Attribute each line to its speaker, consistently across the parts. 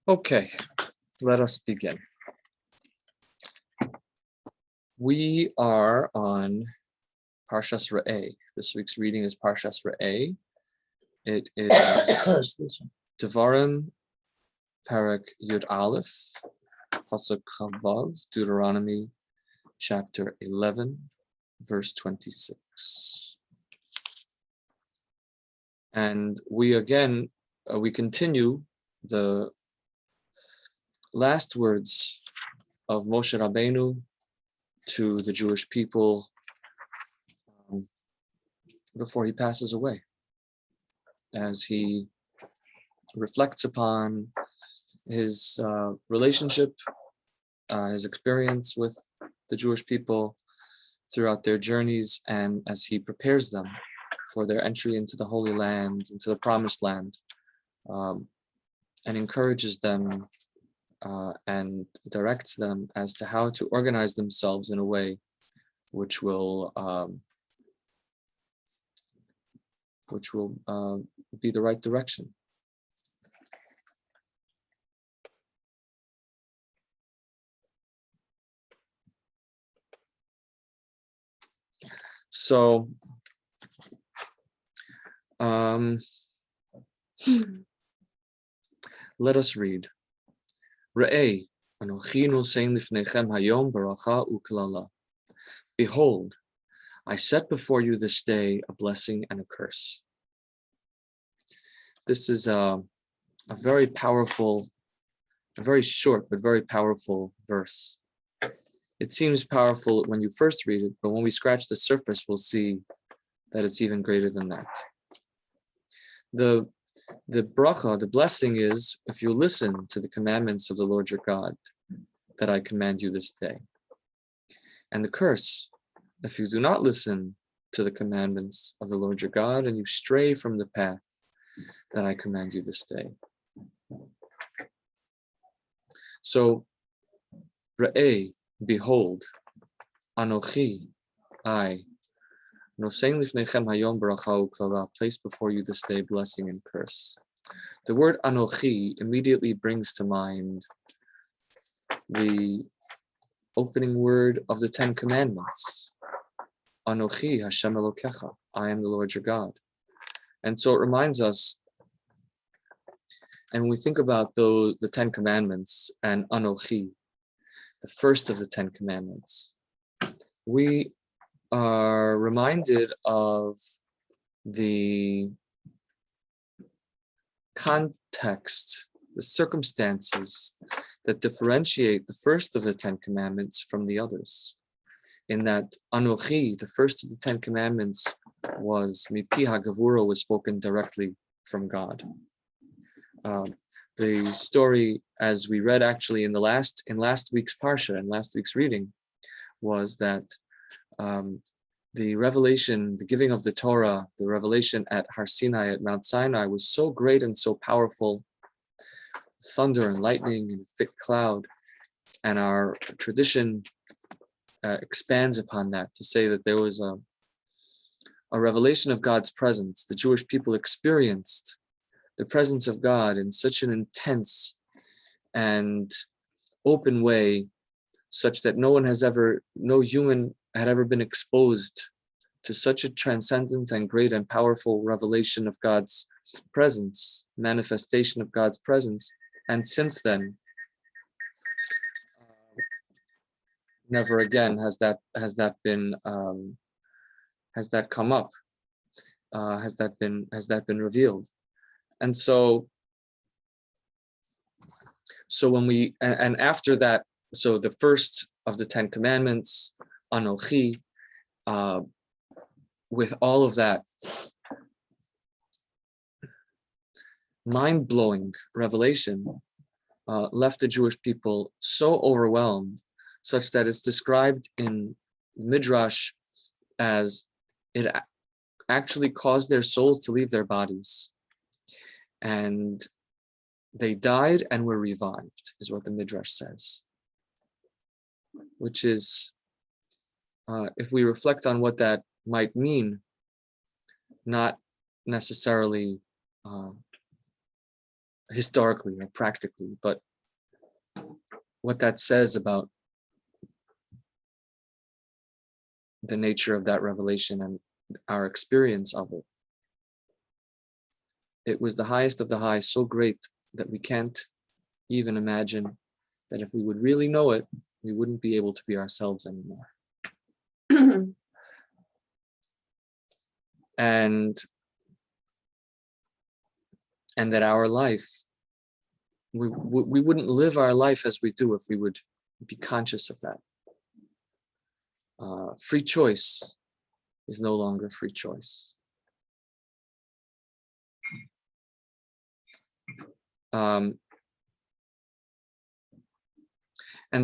Speaker 1: Okay, let us begin. We are on Parshas Re'eh. This week's reading is Parshas Re'eh. It is Devarim, Parak Yud Aleph, Pasuk Chavav, Deuteronomy, chapter 11, verse 26. And we continue the last words of Moshe Rabbeinu to the Jewish people before he passes away, as he reflects upon his relationship, his experience with the Jewish people throughout their journeys, and as he prepares them for their entry into the Holy Land, into the Promised Land, and encourages them and directs them as to how to organize themselves in a way which will be the right direction. So, let us read. Re'eh, anochi nosein lifnechem hayom baracha u'klala. Behold, I set before you this day a blessing and a curse. This is a very powerful, a very short but very powerful verse. It seems powerful when you first read it, but when we scratch the surface, we'll see that it's even greater than that. The bracha, the blessing is, if you listen to the commandments of the Lord your God, that I command you this day. And the curse, if you do not listen to the commandments of the Lord your God, and you stray from the path that I command you this day. So, Re'eh, behold, Anochi, I, Nosein lifnechem hayom baracha u'klala, place before you this day blessing and curse. The word Anochi immediately brings to mind the opening word of the Ten Commandments. Anochi Hashem Elokecha, I am the Lord your God. And so it reminds us, and when we think about the Ten Commandments and Anochi, the first of the Ten Commandments, we are reminded of the context, the circumstances that differentiate the first of the Ten Commandments from the others. In that Anochi, the first of the Ten Commandments, was Mipi HaGavura, was spoken directly from God. The story, as we read actually in last week's Parsha, in last week's reading, was that the revelation, the giving of the Torah, the revelation at Har Sinai, at Mount Sinai, was so great and so powerful, thunder and lightning and thick cloud. And our tradition expands upon that to say that there was a revelation of God's presence. The Jewish people experienced the presence of God in such an intense and open way, such that no human had ever been exposed to such a transcendent and great and powerful revelation of God's presence, manifestation of God's presence. And since then, never again has that come up, has that been revealed. And so when we, and after that, so the first of the Ten Commandments, Anochi, with all of that mind-blowing revelation, left the Jewish people so overwhelmed, such that it's described in Midrash as it actually caused their souls to leave their bodies. And they died and were revived, is what the Midrash says. Which is, if we reflect on what that might mean, not necessarily historically or practically, but what that says about the nature of that revelation and our experience of it. It was the highest of the high, so great that we can't even imagine that if we would really know it, we wouldn't be able to be ourselves anymore. and that our life, we wouldn't live our life as we do if we would be conscious of that. Free choice is no longer free choice. And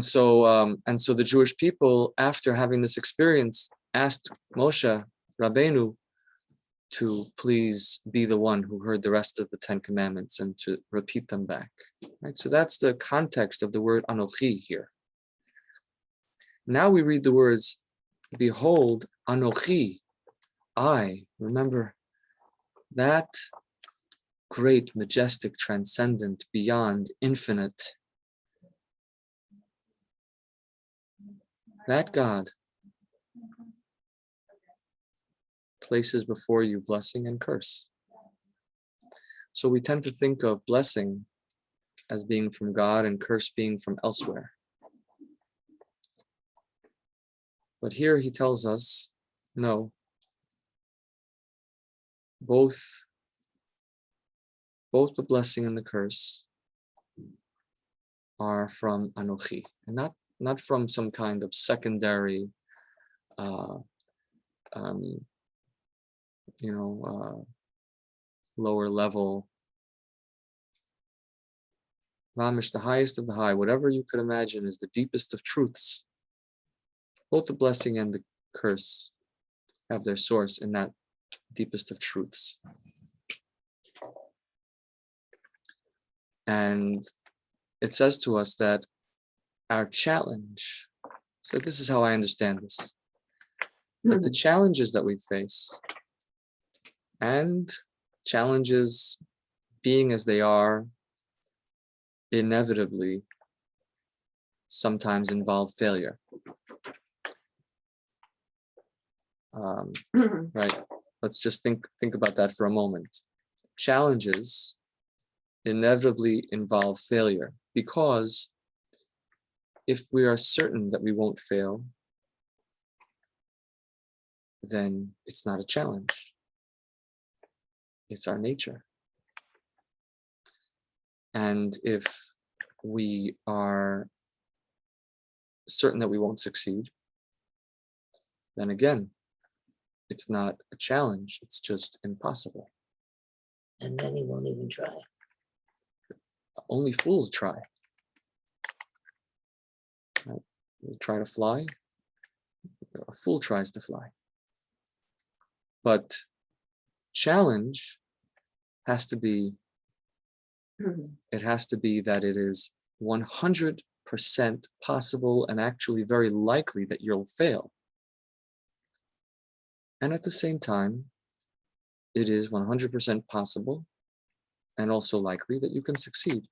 Speaker 1: so the Jewish people, after having this experience, asked Moshe Rabbeinu to please be the one who heard the rest of the 10 commandments and to repeat them back. Right? So that's the context of the word Anochi here. Now we read the words, behold, Anochi, I. Remember that great, majestic, transcendent, beyond, infinite, that God places before you blessing and curse. So we tend to think of blessing as being from God and curse being from elsewhere. But here he tells us, no, both the blessing and the curse are from Anochi, and not from some kind of secondary lower level. Mamish, the highest of the high, whatever you could imagine is the deepest of truths. Both the blessing and the curse have their source in that deepest of truths. And it says to us that our challenge, so this is how I understand this, that the challenges that we face, and challenges being as they are, inevitably sometimes involve failure. Right? Let's just think about that for a moment. Challenges inevitably involve failure, because if we are certain that we won't fail, then it's not a challenge. It's our nature. And if we are certain that we won't succeed, then again, it's not a challenge, it's just impossible.
Speaker 2: And then he won't even try.
Speaker 1: Only fools try. Right? You try to fly, a fool tries to fly. But challenge has to be, it has to be that it is 100% possible and actually very likely that you'll fail. And at the same time, it is 100% possible and also likely that you can succeed.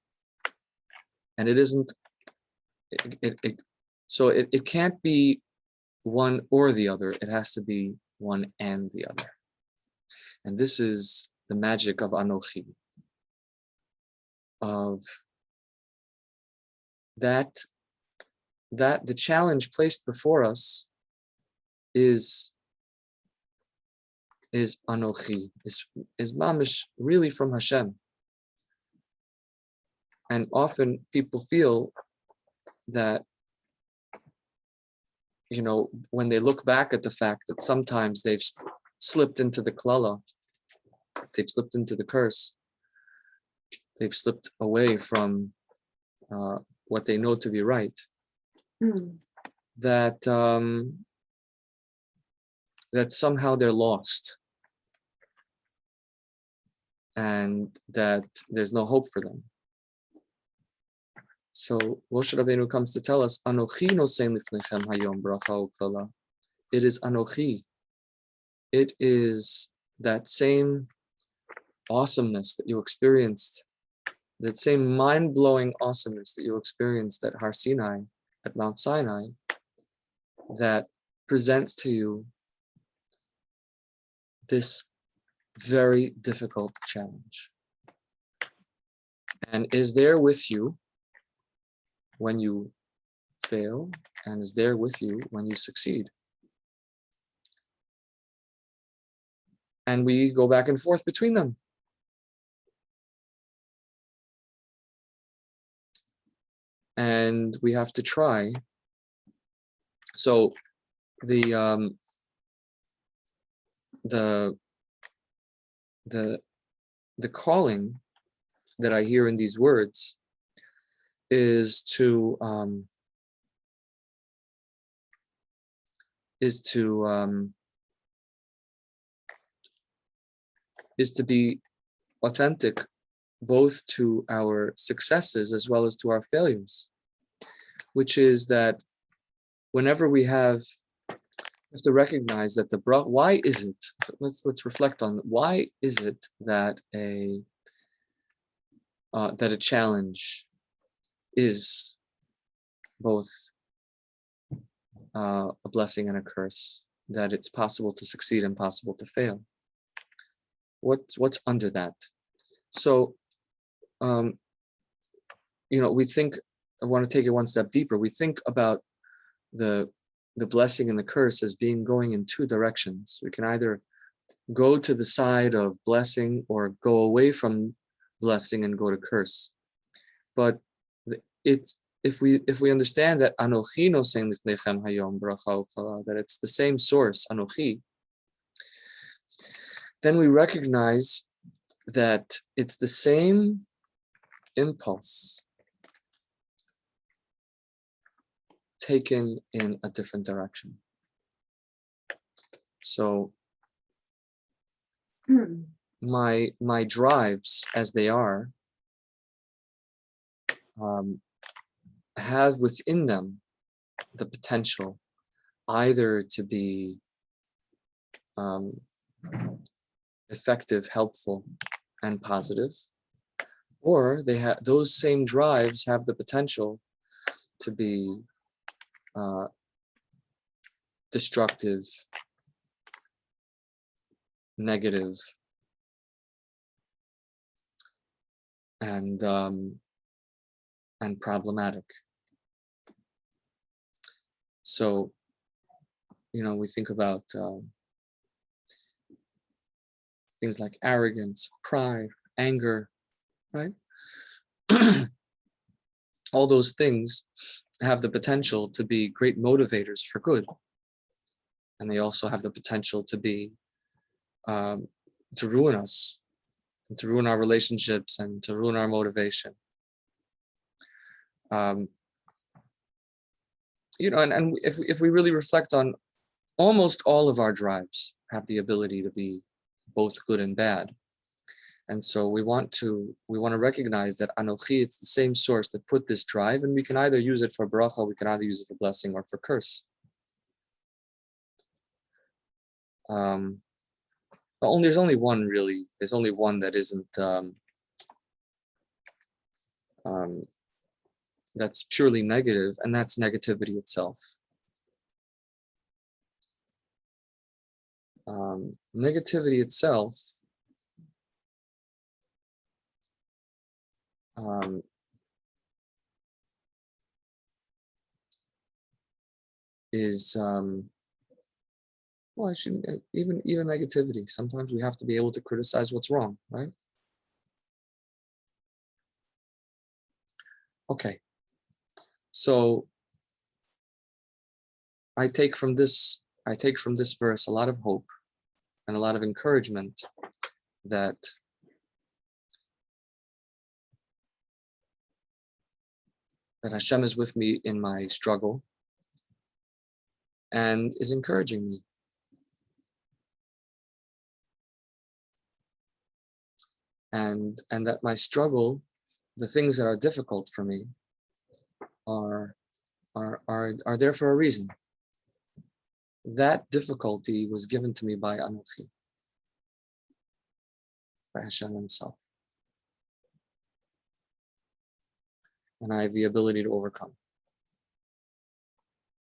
Speaker 1: And it isn't, so it can't be one or the other. It has to be one and the other. And this is the magic of Anochi, of that the challenge placed before us is Anochi, is mamish, really from Hashem. And often people feel that, when they look back at the fact that sometimes they've slipped into the klala, they've slipped into the curse, they've slipped away from what they know to be right, that somehow they're lost, and that there's no hope for them. So Moshe Rabbeinu comes to tell us, Anochi nosein lifnechem hayom bracha u'klala. It is Anochi. It is that same awesomeness that you experienced that same mind-blowing awesomeness that you experienced at Har Sinai, at Mount Sinai, that presents to you this very difficult challenge, and is there with you when you fail, and is there with you when you succeed. And we go back and forth between them. And we have to try. So the calling that I hear in these words is to be authentic both to our successes as well as to our failures, which is that whenever we have to recognize that why is it, let's reflect on why is it that a challenge is both a blessing and a curse, that it's possible to succeed and possible to fail. What's under that? So, we think, I want to take it one step deeper. We think about the blessing and the curse as being going in two directions. We can either go to the side of blessing or go away from blessing and go to curse. But it's if we understand that Anochi nosein lifnechem hayom bracha ukala, that it's the same source, Anochi, then we recognize that it's the same impulse taken in a different direction. So my drives, as they are, have within them the potential either to be effective, helpful, and positive, or those same drives have the potential to be destructive, negative, and problematic. So, we think about things like arrogance, pride, anger, right? All those things have the potential to be great motivators for good. And they also have the potential to be, to ruin us, and to ruin our relationships, and to ruin our motivation. And if we really reflect on, almost all of our drives have the ability to be both good and bad. And so we want to recognize that Anochi, it's the same source that put this drive, and we can either use it for bracha, we can either use it for blessing or for curse. There's only one really. There's only one that isn't that's purely negative, and that's negativity itself. Negativity itself is I shouldn't even negativity. Sometimes we have to be able to criticize what's wrong, right? Okay. So I take from this verse a lot of hope and a lot of encouragement that Hashem is with me in my struggle and is encouraging me. And that my struggle, the things that are difficult for me, are there for a reason. That difficulty was given to me by Anochi, by Hashem himself. and I have the ability to overcome.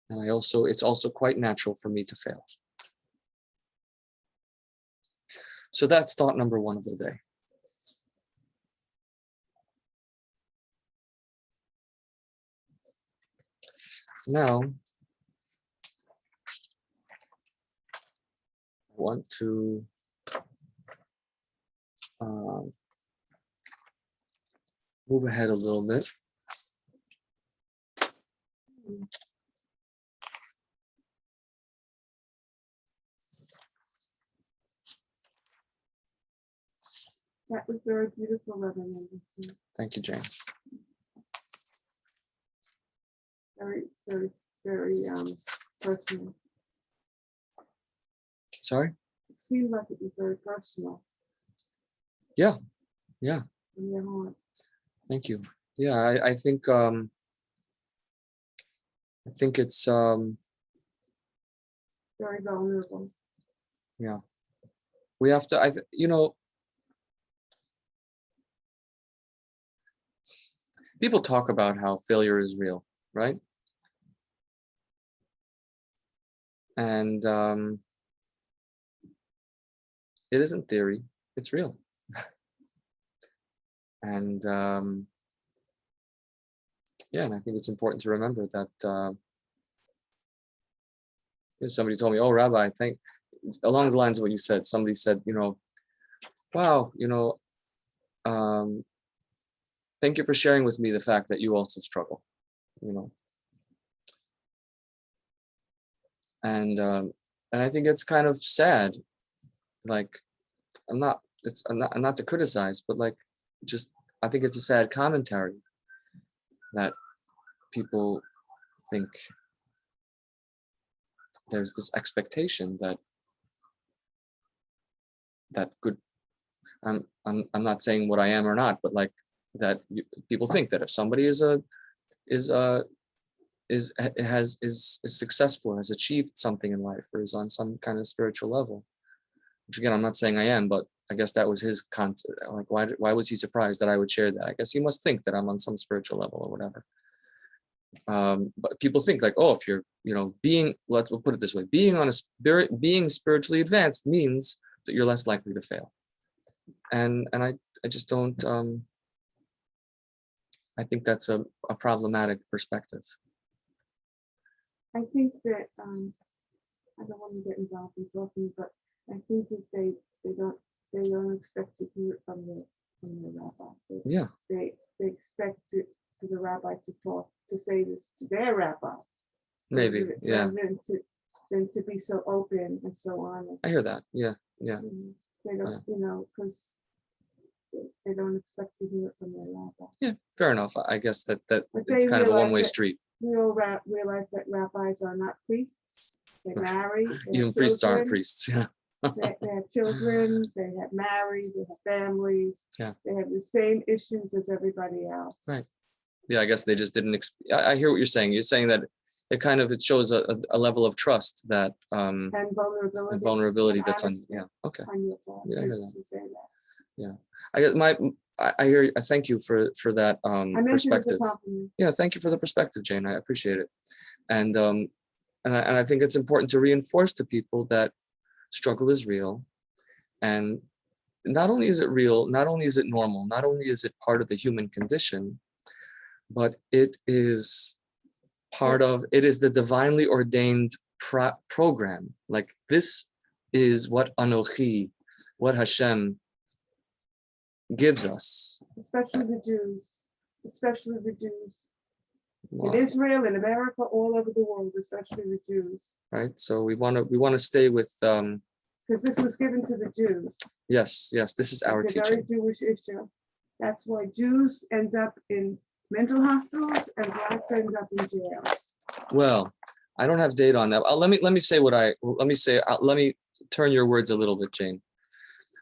Speaker 1: And it's also quite natural for me to fail. So that's thought number 1 of the day. Now, I want to move ahead a little bit.
Speaker 3: That was very beautiful, Reverend.
Speaker 1: Thank you, Jane.
Speaker 3: Very, very, very personal.
Speaker 1: Sorry?
Speaker 3: It seemed like it was very personal.
Speaker 1: Yeah.
Speaker 3: In your heart.
Speaker 1: Thank you. Yeah, I think it's
Speaker 3: Very vulnerable.
Speaker 1: yeah. We have to people talk about how failure is real, right? And it isn't theory, it's real. And and I think it's important to remember that somebody told me, oh, Rabbi, along the lines of what you said, somebody said, wow, thank you for sharing with me the fact that you also struggle, and I think it's kind of sad. Like, I'm not to criticize, but like, just I think it's a sad commentary that people think there's this expectation that good. I'm not saying what I am or not, but like that people think that if somebody is successful, has achieved something in life, or is on some kind of spiritual level, which again, I'm not saying I am, but I guess that was his concept. Like, why was he surprised that I would share that? I guess he must think that I'm on some spiritual level or whatever. But people think like, oh, if you're, we'll put it this way, being spiritually advanced means that you're less likely to fail. And I just don't, I think that's a problematic perspective.
Speaker 3: I think that I don't want to get involved in talking, but I think that they don't expect to hear it from the rabbi. They expect for the rabbi to say this to their rabbi.
Speaker 1: Maybe, yeah.
Speaker 3: Than to be so open and so honest.
Speaker 1: I hear that. Yeah.
Speaker 3: They don't, because they don't expect to hear it from their rabbi.
Speaker 1: Yeah, fair enough. I guess that it's kind of a one-way street.
Speaker 3: We all realize that rabbis are not priests. They marry.
Speaker 1: Even priests aren't priests. Yeah.
Speaker 3: They have children. They have married. They have families.
Speaker 1: Yeah.
Speaker 3: They have the same issues as everybody else.
Speaker 1: Right. Yeah, I guess they just didn't. I hear what you're saying. You're saying that it shows a level of trust that
Speaker 3: and vulnerability.
Speaker 1: And vulnerability. That's on. Yeah. Okay.
Speaker 3: On your part.
Speaker 1: Yeah, I hear that.
Speaker 3: To say that.
Speaker 1: Yeah. I guess I hear. I thank you for that perspective. Yeah, thank you for the perspective, Jane. I appreciate it. And I think it's important to reinforce to people that struggle is real, and not only is it real, not only is it normal, not only is it part of the human condition, but it is the divinely ordained program. Like, this is what Anochi, what Hashem gives us.
Speaker 3: Especially the Jews.
Speaker 1: Wow.
Speaker 3: In Israel, in America, all over the world, especially the Jews.
Speaker 1: Right. So we want to stay with
Speaker 3: because this was given to the Jews.
Speaker 1: Yes, this is our teaching.
Speaker 3: Very Jewish issue. That's why Jews end up in mental hospitals and blacks end up in jails.
Speaker 1: Well, I don't have data on that. Let me turn your words a little bit, Jane.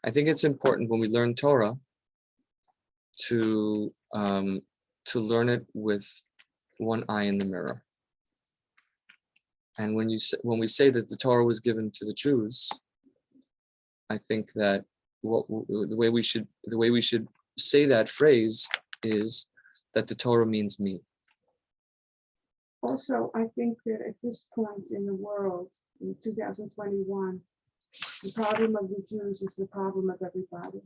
Speaker 1: I think it's important when we learn Torah to learn it with one eye in the mirror. And when we say that the Torah was given to the Jews, I think that the way we should say that phrase is that the Torah means me.
Speaker 3: Also, I think that at this point in the world, in 2021, the problem of the Jews is the problem of everybody.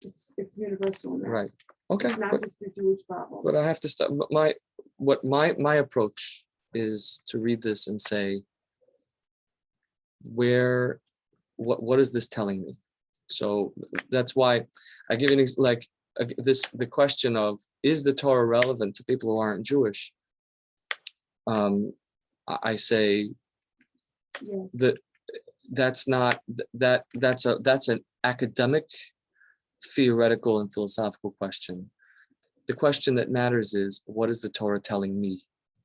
Speaker 3: It's universal now.
Speaker 1: Right. Okay.
Speaker 3: It's not just the Jewish problem.
Speaker 1: But I have to stop. My approach is to read this and say, what is this telling me? So that's why I give the question of, is the Torah relevant to people who aren't Jewish? I say
Speaker 3: Yes.
Speaker 1: that's an academic, theoretical, and philosophical question. The question that matters is, what is the Torah telling me,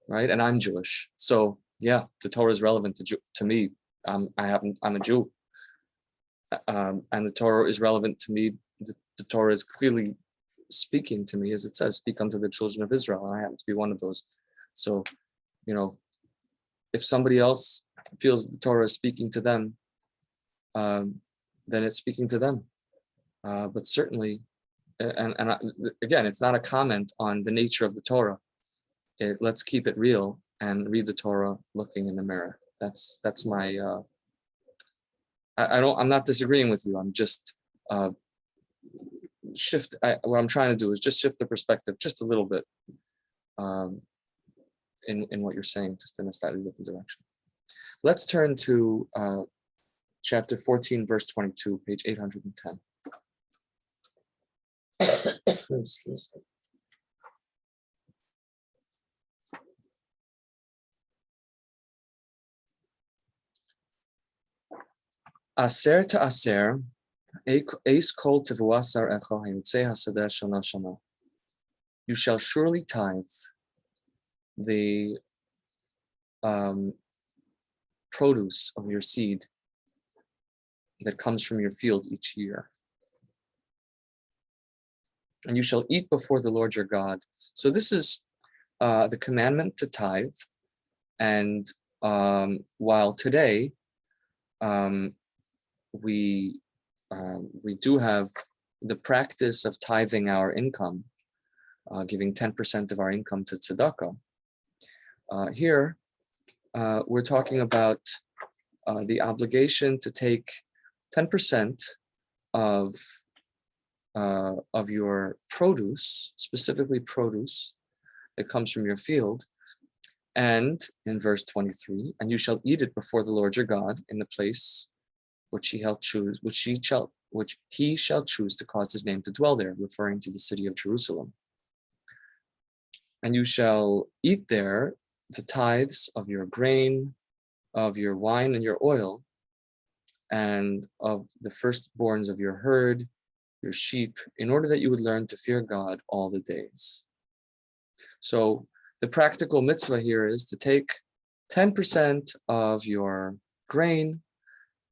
Speaker 1: right? And I'm Jewish, so yeah, the Torah is relevant to me. I'm a Jew, and the Torah is relevant to me. The Torah is clearly speaking to me, as it says, "Speak unto the children of Israel." And I happen to be one of those. So, if somebody else feels the Torah is speaking to them, then it's speaking to them. But certainly, again, it's not a comment on the nature of the Torah. Let's keep it real and read the Torah looking in the mirror. That's my. I'm not disagreeing with you. I'm just what I'm trying to do is just shift the perspective just a little bit, in what you're saying, just in a slightly different direction. Let's turn to chapter 14, verse 22, page 810.
Speaker 2: Excuse me.
Speaker 1: Aser to aser, eis kol tevuasar echo hayutzei hasadeh shana shana. You shall surely tithe the produce of your seed that comes from your field each year. And you shall eat before the Lord your God. So this is the commandment to tithe. And while today we do have the practice of tithing our income, giving 10% of our income to tzedakah, here we're talking about the obligation to take 10% of your produce, specifically produce that comes from your field. And in verse 23, and you shall eat it before the Lord your God in the place which he shall choose to cause his name to dwell there, referring to the city of Jerusalem. And you shall eat there the tithes of your grain, of your wine and your oil, and of the firstborns of your herd, your sheep, in order that you would learn to fear God all the days. So the practical mitzvah here is to take 10% of your grain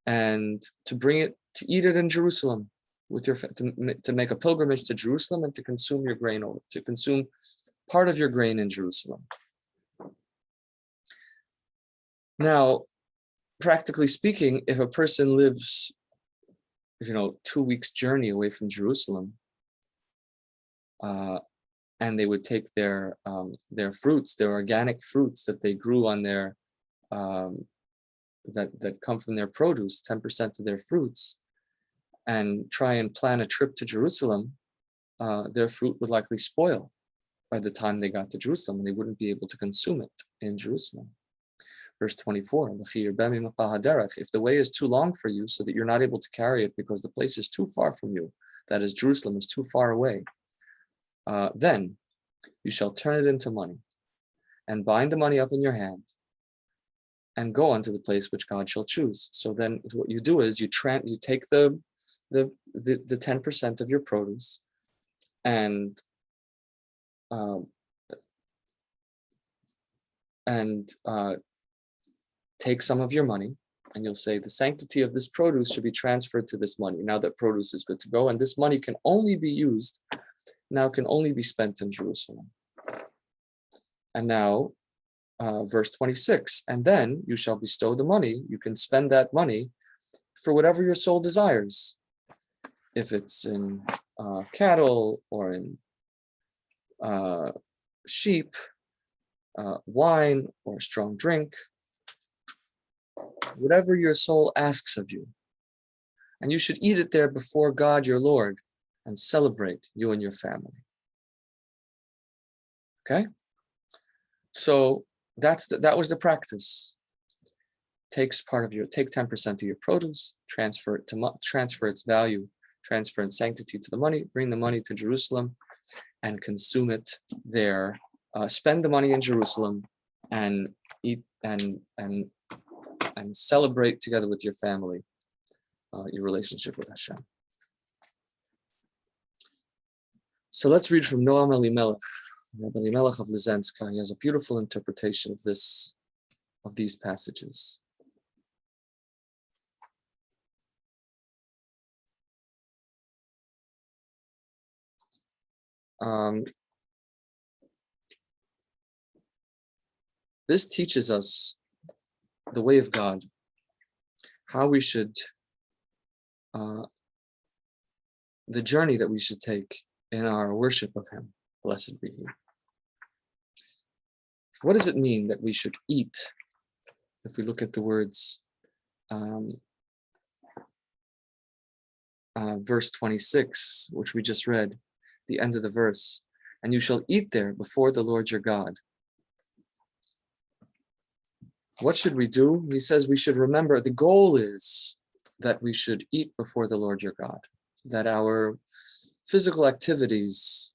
Speaker 1: and to bring it, to eat it in Jerusalem, with to make a pilgrimage to Jerusalem and to consume your grain, or to consume part of your grain in Jerusalem. Now, practically speaking, if a person lives, 2 weeks journey away from Jerusalem, and they would take their fruits, their organic fruits that they grew on their that come from their produce, 10% of their fruits, and try and plan a trip to Jerusalem, their fruit would likely spoil by the time they got to Jerusalem, and they wouldn't be able to consume it in Jerusalem. Verse 24, if the way is too long for you so that you're not able to carry it because the place is too far from you, that is, Jerusalem is too far away, then you shall turn it into money and bind the money up in your hand and go unto the place which God shall choose. So then what you do is you take the 10% of your produce and take some of your money, and you'll say the sanctity of this produce should be transferred to this money. Now that produce is good to go, and this money can only be spent in Jerusalem. And now, verse 26, and then you shall bestow the money. You can spend that money for whatever your soul desires. If it's in cattle or in sheep, wine, or strong drink, whatever your soul asks of you. And you should eat it there before God your Lord and celebrate, you and your family. Okay? So that was the practice. Take 10% of your produce, transfer its value, transfer its sanctity to the money, bring the money to Jerusalem and consume it there. Spend the money in Jerusalem and eat and celebrate together with your family your relationship with Hashem. So let's read from Noam Elimelech, Rabbi Elimelech of Lizenska. He has a beautiful interpretation of these passages. This teaches us the way of God, how we should, the journey that we should take in our worship of Him. Blessed be He. What does it mean that we should eat? If we look at the words, verse 26, which we just read, the end of the verse, and you shall eat there before the Lord your God. What should we do? He says we should remember the goal is that we should eat before the Lord your God, that our physical activities,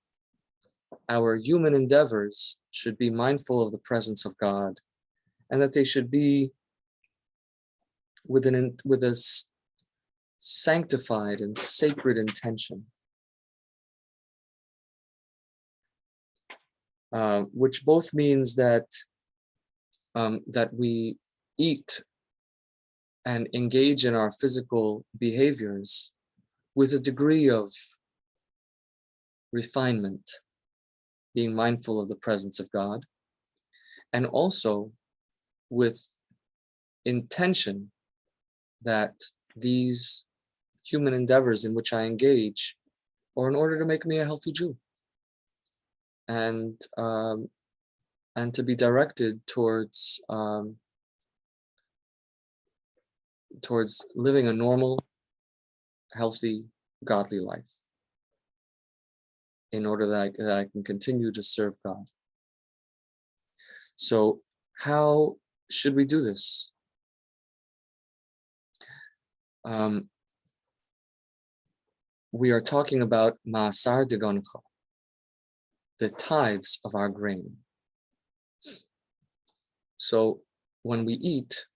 Speaker 1: our human endeavors should be mindful of the presence of God, and that they should be with a sanctified and sacred intention, which both means that we eat and engage in our physical behaviors with a degree of refinement, being mindful of the presence of God, and also with intention that these human endeavors in which I engage are in order to make me a healthy Jew, and to be directed towards living a normal, healthy, godly life, in order that I can continue to serve God. So how should we do this? We are talking about Ma'asar Degoncha, the tithes of our grain. So when we eat,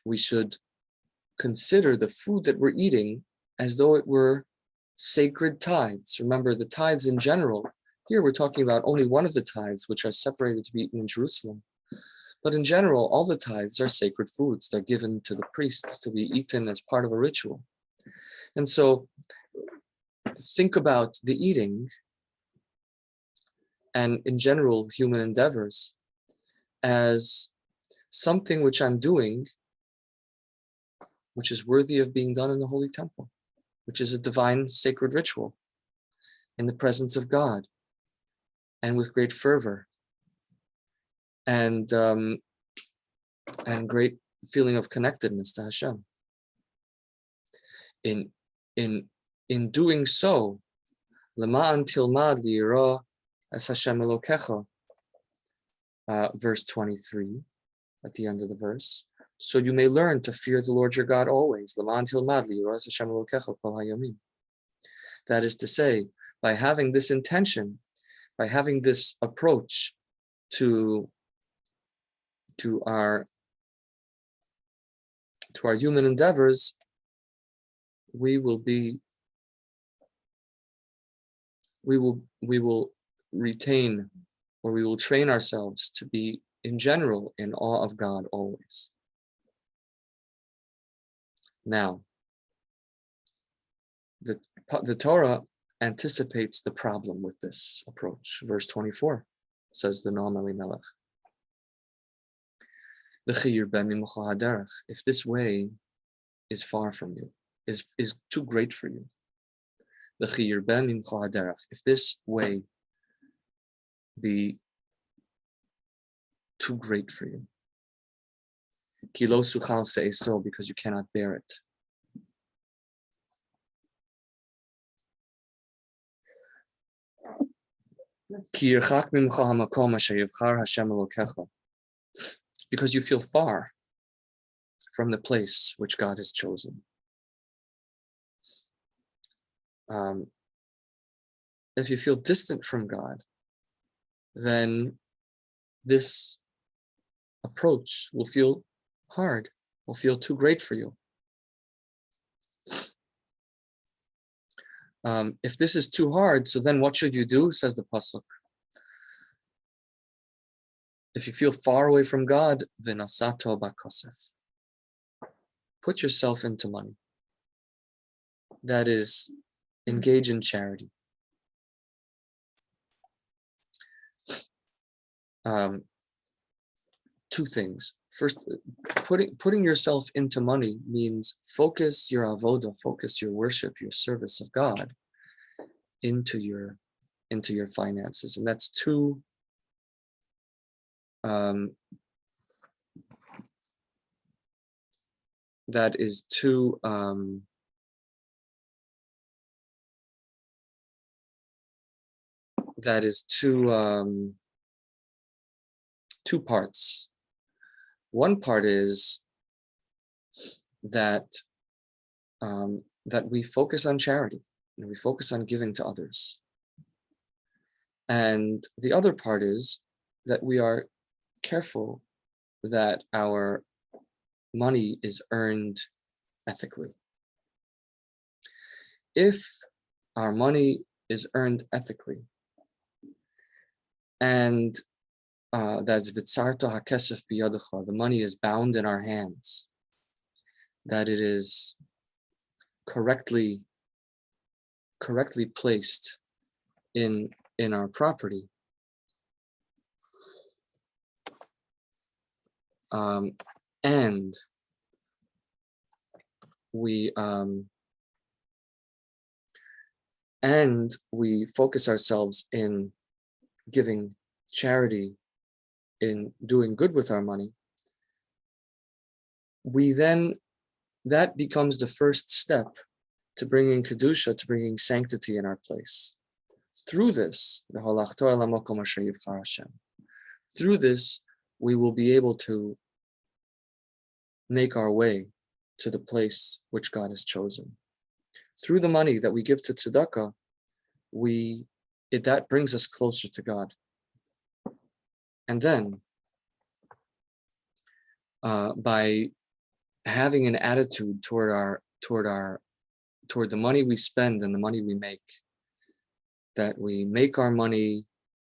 Speaker 1: we should consider the food that we're eating as though it were sacred tithes. Remember, the tithes in general, here we're talking about only one of the tithes, which are separated to be eaten in Jerusalem. But in general, all the tithes are sacred foods. They're given to the priests to be eaten as part of a ritual. And so think about the eating and in general human endeavors as something which I'm doing, which is worthy of being done in the Holy Temple, which is a divine sacred ritual in the presence of God and with great fervor and great feeling of connectedness to Hashem. In doing so, Lema'an tilmad li'ira as Hashem Elokecha, verse 23, at the end of the verse, so you may learn to fear the Lord your God always. Lema'an tilmad li'ira as Hashem Elokecha kol hayamim. That is to say, by having this intention, by having this approach to our human endeavors, we will retain, or we will train ourselves to be in general in awe of God always. Now, the Torah anticipates the problem with this approach. Verse 24 says the Noam Elimelech, if this way is far from you, is too great for you, If this way be too great for you, because you cannot bear it. Because you feel far from the place which God has chosen. If you feel distant from God, then this approach will feel hard, will feel too great for you. If this is too hard, so then what should you do, says the Pasuk? If you feel far away from God, v'nasato bakosef. Put yourself into money. That is, engage in charity. Two things. First, putting yourself into money means focus your avoda, focus your worship, your service of God into your finances, and that's two. That is two. That is two. Two parts. One part is that that we focus on charity and we focus on giving to others. And the other part is that we are careful that our money is earned ethically. If our money is earned ethically, and that's vitzarta hakesef biyadacha, the money is bound in our hands, that it is correctly placed in our property, and we focus ourselves in giving charity, in doing good with our money, that becomes the first step to bringing kedusha, to bringing sanctity in our place. Through this, we will be able to make our way to the place which God has chosen. Through the money that we give to tzedakah, that brings us closer to God. And then, by having an attitude toward the money we spend and the money we make, that we make our money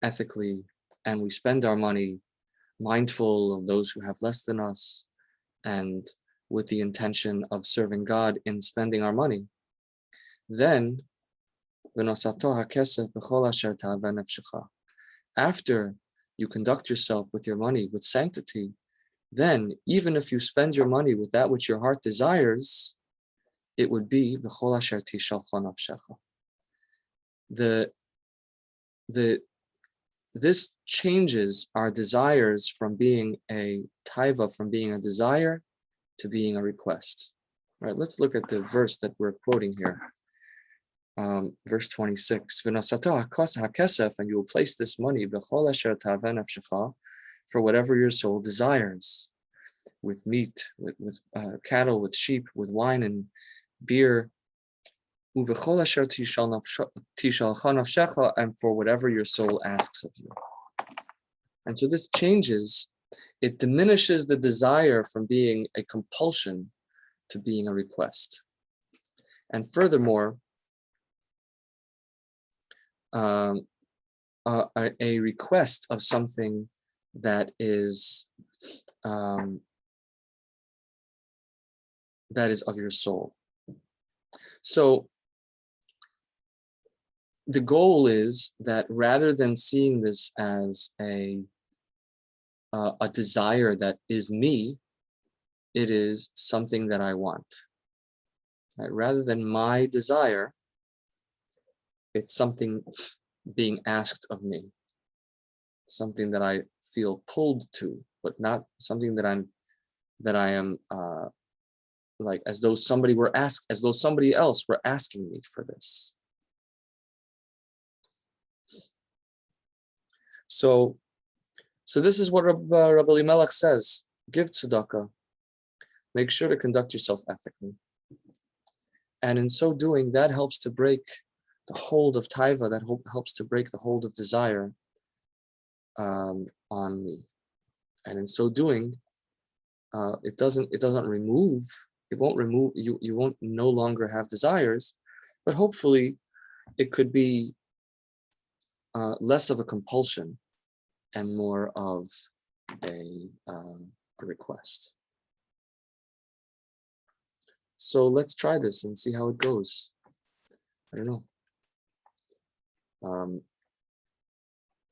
Speaker 1: ethically and we spend our money mindful of those who have less than us and with the intention of serving God in spending our money, then after you conduct yourself with your money with sanctity, then even if you spend your money with that which your heart desires, it would be this changes our desires from being a taiva, from being a desire, to being a request. All right, let's look at the verse that we're quoting here. Verse 26, and you will place this money for whatever your soul desires, with meat, with cattle, with sheep, with wine and beer, and for whatever your soul asks of you. And so this changes, it diminishes the desire from being a compulsion to being a request. And furthermore, a request of something that is of your soul. So the goal is that rather than seeing this as a desire that is me, it is something that I want. Right? Rather than my desire, It's something being asked of me, something that I feel pulled to, but not something that I am like as though somebody else were asking me for this. So this is what Rabbi Elimelech says: give tzedakah, make sure to conduct yourself ethically, and in so doing, that helps to break the hold of taiva, that helps to break the hold of desire on me, and in so doing, it won't remove you won't no longer have desires, but hopefully it could be less of a compulsion and more of a request. So let's try this and see how it goes. I don't know.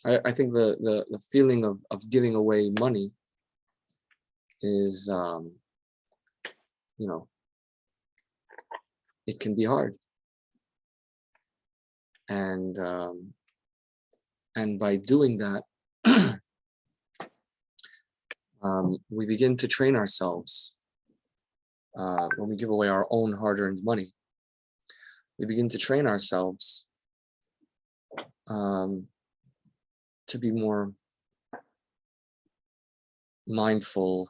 Speaker 1: I think the feeling of giving away money is, it can be hard. And by doing that, we begin to train ourselves. When we give away our own hard-earned money, we begin to train ourselves to be more mindful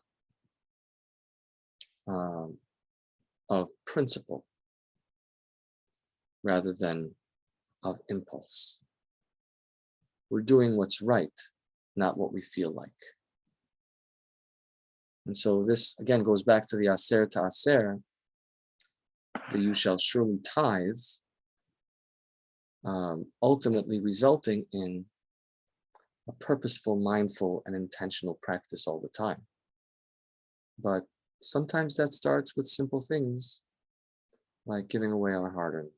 Speaker 1: of principle rather than of impulse. We're doing what's right, not what we feel like. And so this again goes back to the aser to aser, that you shall surely tithe, ultimately resulting in a purposeful, mindful, and intentional practice all the time. But sometimes that starts with simple things like giving away our hard-earned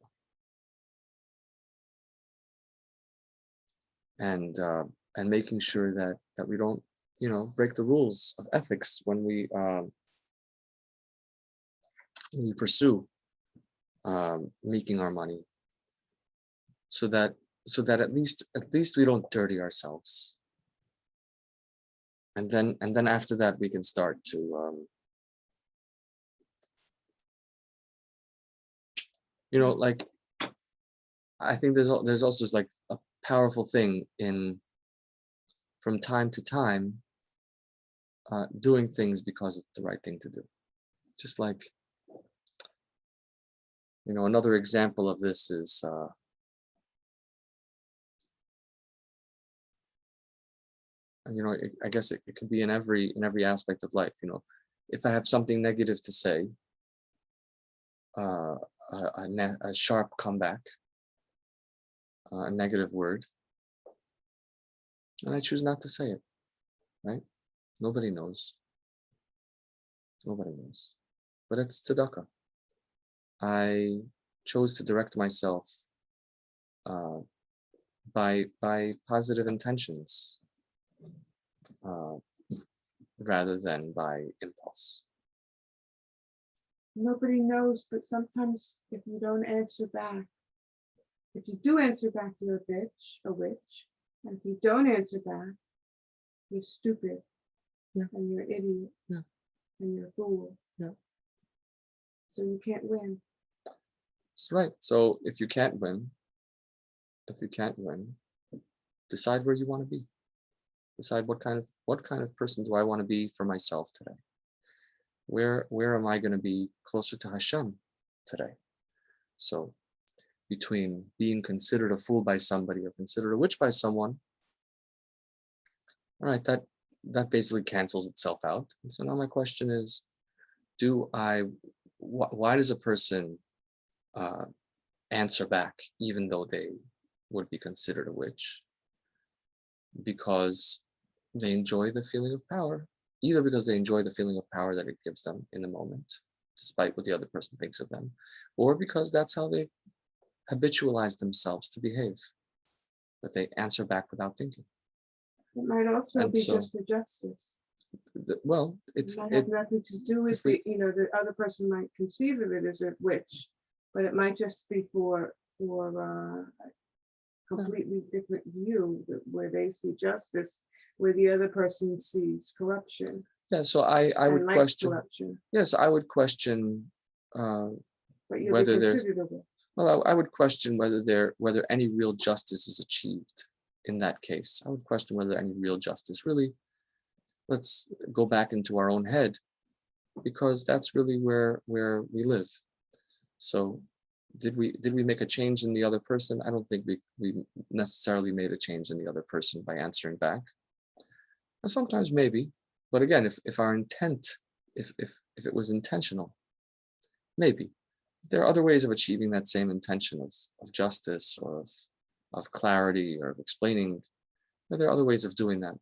Speaker 1: money, and making sure that we don't, break the rules of ethics when we pursue making our money, so that at least we don't dirty ourselves. And then after that we can start to like, I think there's also like a powerful thing in, from time to time, doing things because it's the right thing to do. Just like, another example of this is I guess it could be in every aspect of life. If I have something negative to say, a sharp comeback, a negative word, and I choose not to say it, right? Nobody knows. Nobody knows. But it's tzedakah. I chose to direct myself by positive intentions, rather than by impulse.
Speaker 3: Nobody knows, but sometimes if you don't answer back, if you do answer back, you're a witch. And if you don't answer back, you're stupid.
Speaker 1: Yeah.
Speaker 3: And you're an idiot.
Speaker 1: Yeah.
Speaker 3: And you're a fool.
Speaker 1: Yeah.
Speaker 3: So you can't win.
Speaker 1: That's right. So if you can't win, decide where you want to be. Decide what kind of person do I want to be for myself today? Where am I going to be closer to Hashem today? So between being considered a fool by somebody or considered a witch by someone, all right, that basically cancels itself out. And so now my question is, why does a person answer back even though they would be considered a witch? Because they enjoy the feeling of power, either because they enjoy the feeling of power that it gives them in the moment, despite what the other person thinks of them, or because that's how they habitualize themselves to behave, that they answer back without thinking.
Speaker 3: It might also
Speaker 1: And
Speaker 3: be
Speaker 1: so,
Speaker 3: just a justice.
Speaker 1: It
Speaker 3: might have nothing to do with the other person might conceive of it as a witch, but it might just be for completely different view where they see justice, where the other person sees corruption
Speaker 1: Yeah, so I would
Speaker 3: and likes
Speaker 1: question.
Speaker 3: corruption.
Speaker 1: Yes, I would question
Speaker 3: But you're
Speaker 1: whether
Speaker 3: the
Speaker 1: there's.
Speaker 3: contributor.
Speaker 1: Well, I would question whether any real justice is achieved in that case. I would question whether any real justice really. Let's go back into our own head, because that's really where we live. So, did we make a change in the other person? I don't think we necessarily made a change in the other person by answering back. And sometimes maybe, but again, if our intent, if it was intentional, maybe. There are other ways of achieving that same intention of justice, or of clarity, or of explaining. There are other ways of doing that.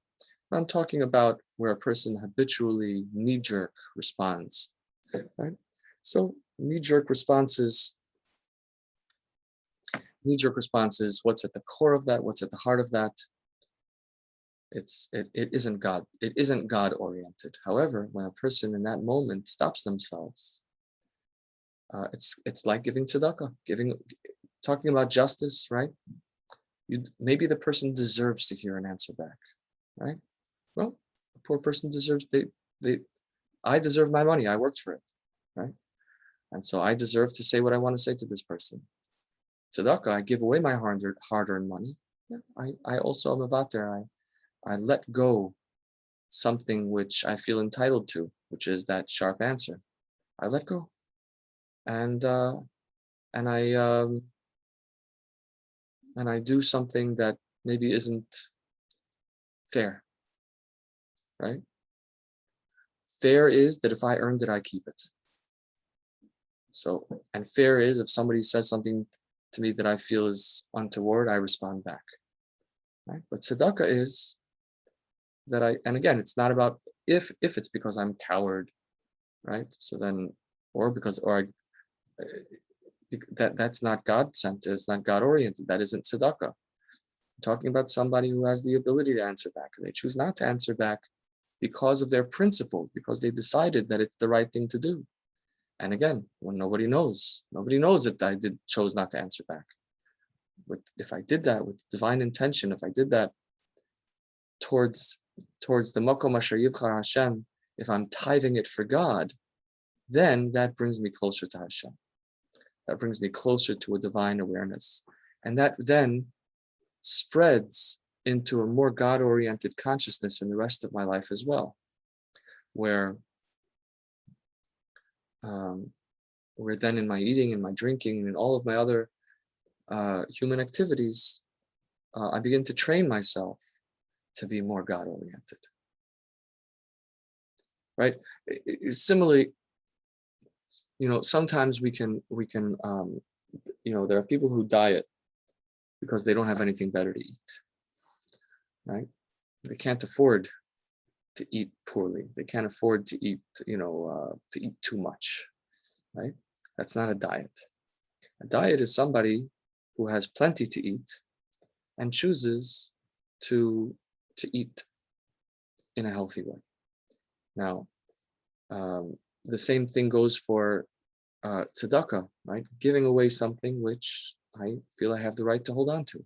Speaker 1: But I'm talking about where a person habitually knee-jerk responds, right? So knee-jerk responses, what's at the core of that, what's at the heart of that. It isn't God. It isn't God-oriented. However, when a person in that moment stops themselves, it's like giving tzedakah, talking about justice, right? Maybe the person deserves to hear an answer back, right? Well, a poor person deserves, I deserve my money. I worked for it, right? And so I deserve to say what I want to say to this person. Tzedakah, I give away my hard-earned money. Yeah, I also am about there. I let go something which I feel entitled to, which is that sharp answer. I let go. And I do something that maybe isn't fair, right? Fair is that if I earned it, I keep it. So, and fair is if somebody says something to me that I feel is untoward, I respond back, right? But tzedakah is that and again, it's not about if it's because I'm coward, right? So then, that's not God-centered, it's not God-oriented, that isn't tzedakah. I'm talking about somebody who has the ability to answer back, and they choose not to answer back because of their principles, because they decided that it's the right thing to do. And again, when nobody knows that I chose not to answer back. But if I did that with divine intention, if I did that towards the makom asher yivchar Hashem, if I'm tithing it for God, then that brings me closer to Hashem. That brings me closer to a divine awareness. And that then spreads into a more God-oriented consciousness in the rest of my life as well, where then in my eating and my drinking and in all of my other human activities, I begin to train myself to be more God-oriented. Right? Similarly, sometimes we can, there are people who diet because they don't have anything better to eat, right? They can't afford to eat poorly. They can't afford to eat, to eat too much, right? That's not a diet. A diet is somebody who has plenty to eat and chooses to eat in a healthy way. Now, the same thing goes for tzedakah, right? Giving away something which I feel I have the right to hold on to.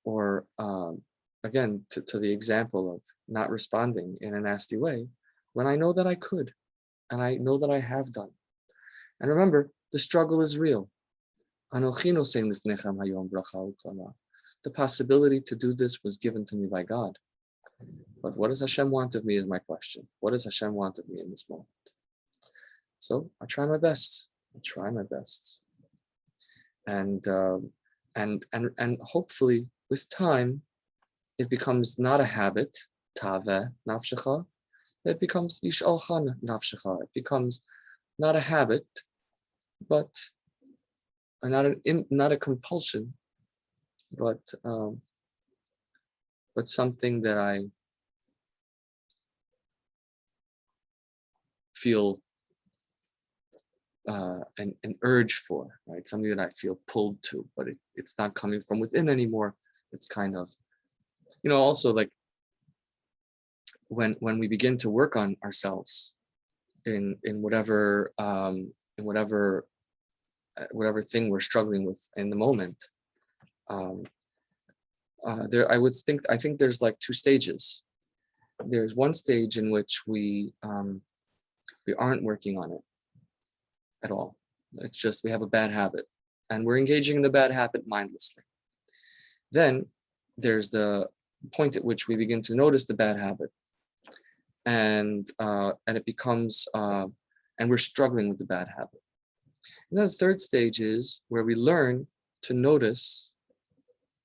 Speaker 1: Or again, to the example of not responding in a nasty way, when I know that I could, and I know that I have done. And remember, the struggle is real. The possibility to do this was given to me by God. But what does Hashem want of me is my question. What does Hashem want of me in this moment? So I try my best. And hopefully with time, it becomes not a habit, tave nafshecha. It becomes ishalcha nafshecha. It becomes not a habit, but not a compulsion, but something that I feel an urge for, right? Something that I feel pulled to, but it's not coming from within anymore. It's kind of, also like when we begin to work on ourselves in whatever thing we're struggling with in the moment, I think there's like two stages. There's one stage in which we aren't working on it at all. It's just we have a bad habit and we're engaging in the bad habit mindlessly. Then there's the point at which we begin to notice the bad habit, and it becomes and we're struggling with the bad habit. And then the third stage is where we learn to notice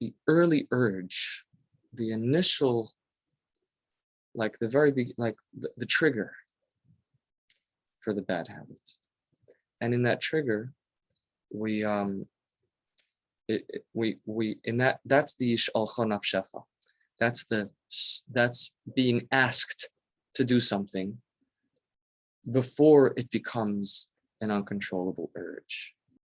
Speaker 1: the early urge, the initial, like the very big, like the trigger for the bad habit. And in that trigger, we that's the Yishalcha Nafshecha. That's being asked to do something before it becomes an uncontrollable urge.